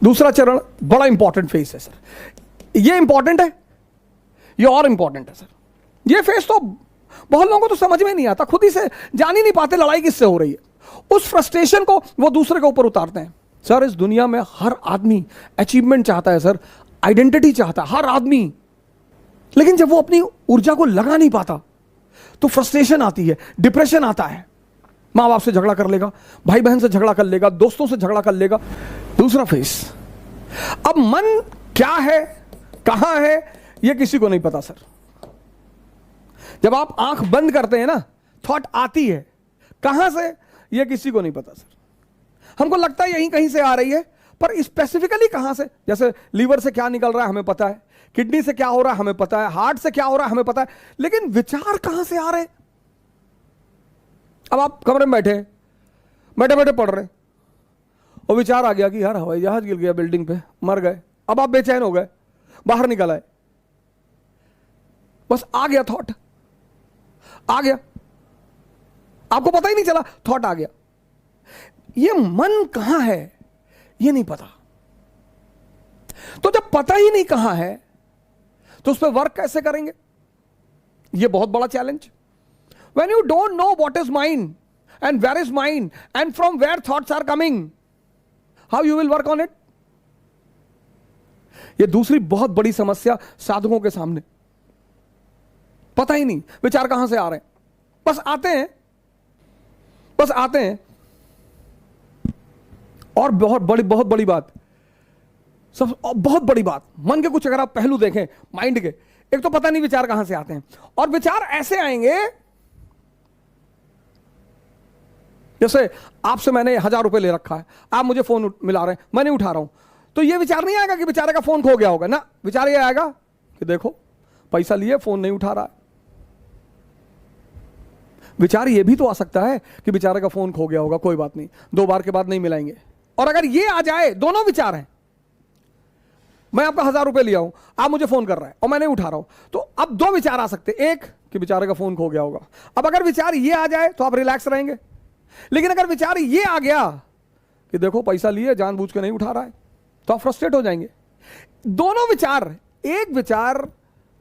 दूसरा चरण बड़ा इंपॉर्टेंट फेस है सर। ये इंपॉर्टेंट है, ये और इंपॉर्टेंट है सर। ये फेस तो बहुत लोगों को तो समझ में नहीं आता, खुद ही से जान ही नहीं पाते लड़ाई किससे हो रही है। उस फ्रस्ट्रेशन को वो दूसरे के ऊपर उतारते हैं। सर इस दुनिया में हर आदमी अचीवमेंट चाहता है सर, आइडेंटिटी चाहता है हर आदमी, लेकिन जब वो अपनी ऊर्जा को लगा नहीं पाता तो फ्रस्ट्रेशन आती है, डिप्रेशन आता है। माँ बाप से झगड़ा कर लेगा, भाई बहन से झगड़ा कर लेगा, दोस्तों से झगड़ा कर लेगा। दूसरा फेस, अब मन क्या है, कहां है, यह किसी को नहीं पता सर। जब आप आंख बंद करते हैं ना, थॉट आती है, कहां से यह किसी को नहीं पता सर। हमको लगता है यहीं कहीं से आ रही है, पर स्पेसिफिकली कहां से, जैसे लीवर से क्या निकल रहा है हमें पता है, किडनी से क्या हो रहा है हमें पता है, हार्ट से क्या हो रहा है हमें पता है, लेकिन विचार कहां से आ रहे हैं। अब आप कमरे में बैठे बैठे पढ़ रहे और विचार आ गया कि यार हवाई जहाज गिर गया बिल्डिंग पे, मर गए। अब आप बेचैन हो गए, बाहर निकल आए, बस आ गया थॉट, आ गया, आपको पता ही नहीं चला, थॉट आ गया। ये मन कहां है ये नहीं पता। तो जब पता ही नहीं कहां है तो उस पर वर्क कैसे करेंगे, ये बहुत बड़ा challenge. When you don't know what is mind and where is mind and from where thoughts are coming, how you will work on it? ये दूसरी बहुत बड़ी समस्या साधकों के सामने, पता ही नहीं विचार कहां से आ रहे हैं, बस आते हैं। और बहुत बड़ी बात, बहुत बड़ी बात, मन के कुछ अगर आप पहलू देखें माइंड के, एक तो पता नहीं विचार कहां से आते हैं, और विचार ऐसे आएंगे जैसे आपसे मैंने 1000 रुपए ले रखा है, आप मुझे फोन मिला रहे हैं, मैं नहीं उठा रहा हूं, तो ये विचार नहीं आएगा कि बेचारे का फोन खो गया होगा ना, विचार ये आएगा कि देखो पैसा लिए फोन नहीं उठा रहा है। विचार ये भी तो आ सकता है कि बेचारे का फोन खो गया होगा, कोई बात नहीं, 2 बार के बाद नहीं मिलाएंगे। और अगर ये आ जाए, दोनों विचार हैं, मैं आपका 1000 रुपए लिया हूं, आप मुझे फोन कर रहा है और मैं नहीं उठा रहा हूं, तो अब 2 विचार आ सकते, एक कि बेचारे का फोन खो गया होगा। अब अगर विचार ये आ जाए तो आप रिलैक्स रहेंगे, लेकिन अगर विचार ये आ गया कि देखो पैसा लिए जानबूझ के नहीं उठा रहा है, तो आप फ्रस्ट्रेट हो जाएंगे। दोनों विचार, एक विचार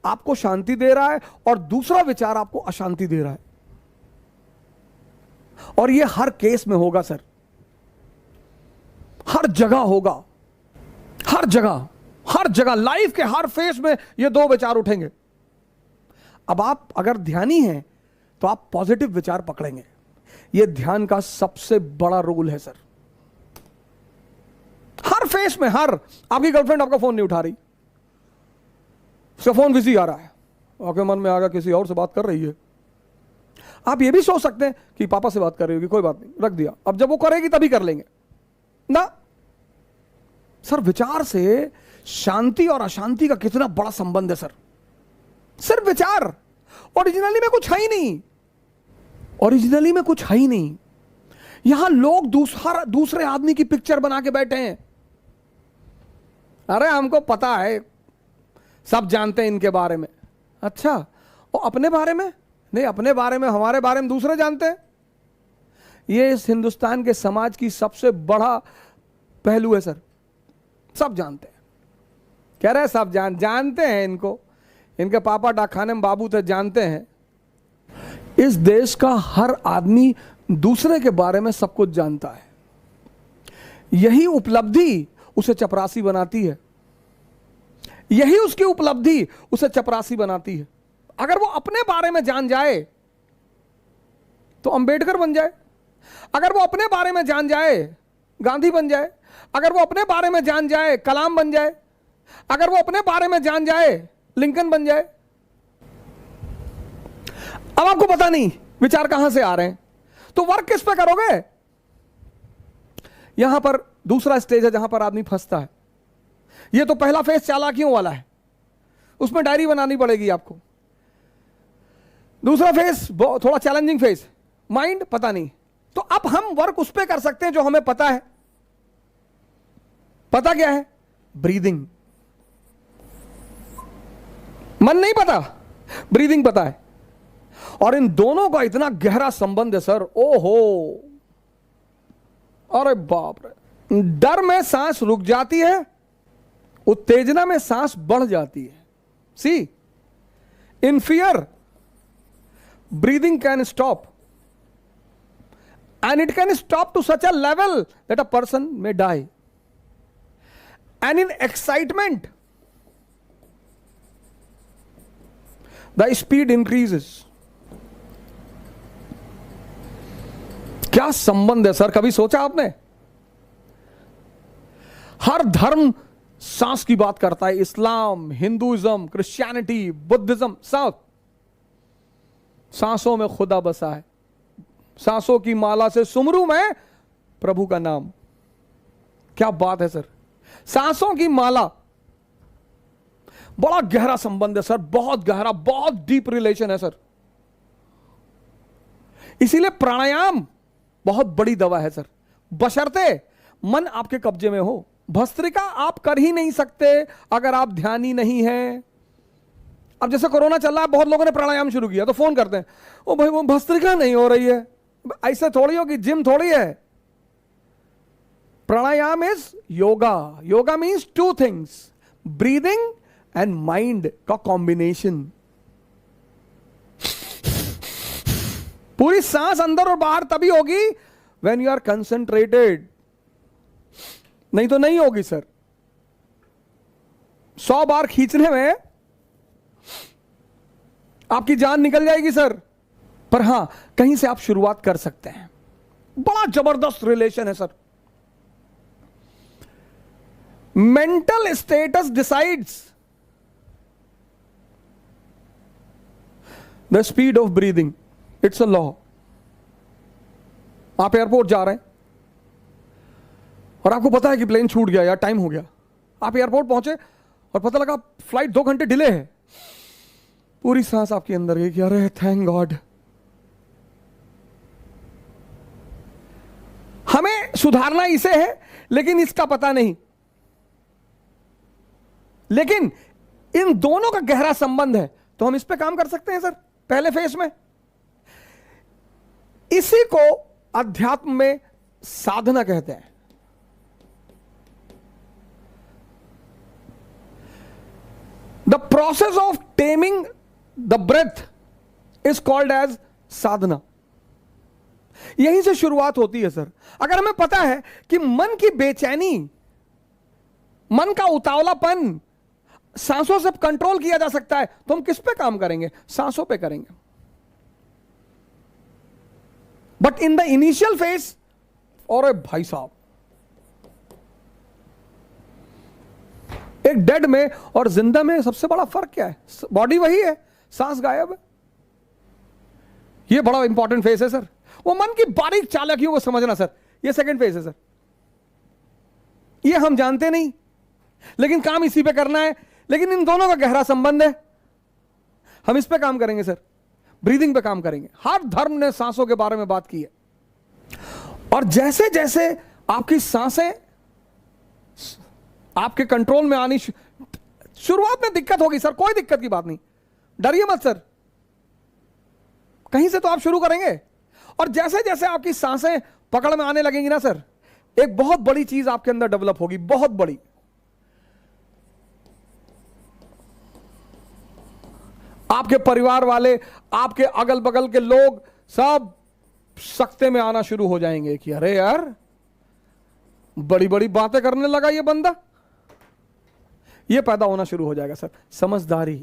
आपको शांति दे रहा है और दूसरा विचार आपको अशांति दे रहा है, और ये हर केस में होगा सर, हर जगह होगा, हर जगह लाइफ के हर फेस में ये 2 विचार उठेंगे। अब आप अगर ध्यानी हैं तो आप पॉजिटिव विचार पकड़ेंगे, ये ध्यान का सबसे बड़ा रोल है सर। हर फेस में, आपकी गर्लफ्रेंड आपका फोन नहीं उठा रही, उसका फोन बिजी आ रहा है, आपके मन में आ गया किसी और से बात कर रही है। आप ये भी सोच सकते हैं कि पापा से बात कर रही होगी, कोई बात नहीं, रख दिया, अब जब वो करेगी तभी कर लेंगे ना। सर विचार से शांति और अशांति का कितना बड़ा संबंध है सर। सिर्फ विचार, ओरिजिनली में कुछ है ही नहीं, यहां लोग दूसरे आदमी की पिक्चर बना के बैठे हैं। अरे हमको पता है, सब जानते हैं इनके बारे में। अच्छा, और अपने बारे में नहीं, अपने बारे में, हमारे बारे में दूसरे जानते हैं। ये इस हिंदुस्तान के समाज की सबसे बड़ा पहलू है सर। सब जानते हैं, कह रहे हैं सब जानते हैं इनको, इनके पापा डाकखाने में बाबू थे, जानते हैं। इस देश का हर आदमी दूसरे के बारे में सब कुछ जानता है, यही उपलब्धि उसे चपरासी बनाती है, यही उसकी उपलब्धि उसे चपरासी बनाती है। अगर वो अपने बारे में जान जाए तो अंबेडकर बन जाए, अगर वो अपने बारे में जान जाए गांधी बन जाए, अगर वो अपने बारे में जान जाए कलाम बन जाए, अगर वो अपने बारे में जान जाए लिंकन बन जाए। अब आपको पता नहीं विचार कहां से आ रहे हैं, तो वर्क किस पे करोगे। यहां पर दूसरा स्टेज है जहां पर आदमी फंसता है। यह तो पहला फेज चालाकियों वाला है, उसमें डायरी बनानी पड़ेगी आपको। दूसरा फेज थोड़ा चैलेंजिंग फेज, माइंड पता नहीं, तो अब हम वर्क उस पे कर सकते हैं जो हमें पता है। पता क्या है, ब्रीदिंग। मन नहीं पता, ब्रीदिंग पता है, और इन दोनों का इतना गहरा संबंध है सर। ओहो, अरे बाप रे, डर में सांस रुक जाती है, उत्तेजना में सांस बढ़ जाती है। See, in fear breathing can stop, and it can stop to such a level that a person may die. And in excitement, the speed increases. क्या संबंध है सर, कभी सोचा आपने? हर धर्म सांस की बात करता है, इस्लाम, हिंदुइज्म, क्रिश्चियनिटी, बुद्धिज्म, सब सांसों में खुदा बसा है। सांसों की माला से सुमरू मैं प्रभु का नाम। क्या बात है सर, सांसों की माला, बड़ा गहरा संबंध है सर, बहुत गहरा, बहुत डीप रिलेशन है सर। इसीलिए प्राणायाम बहुत बड़ी दवा है सर, बशर्ते मन आपके कब्जे में हो। भस्त्रिका आप कर ही नहीं सकते अगर आप ध्यानी नहीं हैं। अब जैसे कोरोना चल रहा है, बहुत लोगों ने प्राणायाम शुरू किया तो फोन करते हैं, ओ भाई वो भस्त्रिका नहीं हो रही है। ऐसे थोड़ी हो कि जिम थोड़ी है। Pranayama is yoga. Yoga means two things, breathing and mind का कॉम्बिनेशन। पूरी सांस अंदर और बाहर तभी होगी व्हेन यू आर कंसंट्रेटेड, नहीं तो नहीं होगी सर। 100 बार खींचने में आपकी जान निकल जाएगी सर। पर हां, कहीं से आप शुरुआत कर सकते हैं। बड़ा जबरदस्त रिलेशन है sir. Mental status decides the speed of breathing. It's a law. आप एयरपोर्ट जा रहे हैं और आपको पता है कि प्लेन छूट गया या टाइम हो गया। आप एयरपोर्ट पहुंचे और पता लगा फ्लाइट 2 घंटे डिले है। पूरी सांस आपके अंदर गई कि अरे थैंक गॉड। हमें सुधारना इसे है, लेकिन इसका पता नहीं। लेकिन इन दोनों का गहरा संबंध है, तो हम इस पे काम कर सकते हैं सर पहले फेस में। इसी को अध्यात्म में साधना कहते हैं। The process of taming the breath is called as sadhana. यहीं से शुरुआत होती है सर। अगर हमें पता है कि मन की बेचैनी, मन का उतावलापन सांसों से कंट्रोल किया जा सकता है, तो हम किस पे काम करेंगे? सांसों पे करेंगे। But in the initial phase, और भाई साहब, एक डेड में और जिंदा में सबसे बड़ा फर्क क्या है? बॉडी वही है, सांस गायब है। यह बड़ा इंपॉर्टेंट फेज है सर। वो मन की बारीक चालाकियों को समझना सर, यह सेकंड फेज है सर। यह हम जानते नहीं, लेकिन काम इसी पे करना है। लेकिन इन दोनों का गहरा संबंध है। हम इस पे काम करेंगे सर, ब्रीदिंग पे काम करेंगे। हर धर्म ने सांसों के बारे में बात की है। और जैसे जैसे आपकी सांसें आपके कंट्रोल में आनी, शुरुआत में दिक्कत होगी सर, कोई दिक्कत की बात नहीं, डरिए मत सर, कहीं से तो आप शुरू करेंगे। और जैसे जैसे आपकी सांसें पकड़ में आने लगेंगी ना सर, एक बहुत बड़ी चीज आपके अंदर डेवलप होगी, बहुत बड़ी। आपके परिवार वाले, आपके अगल बगल के लोग सब सख्ते में आना शुरू हो जाएंगे कि अरे यार, बड़ी बड़ी बातें करने लगा ये बंदा। ये पैदा होना शुरू हो जाएगा सर, समझदारी।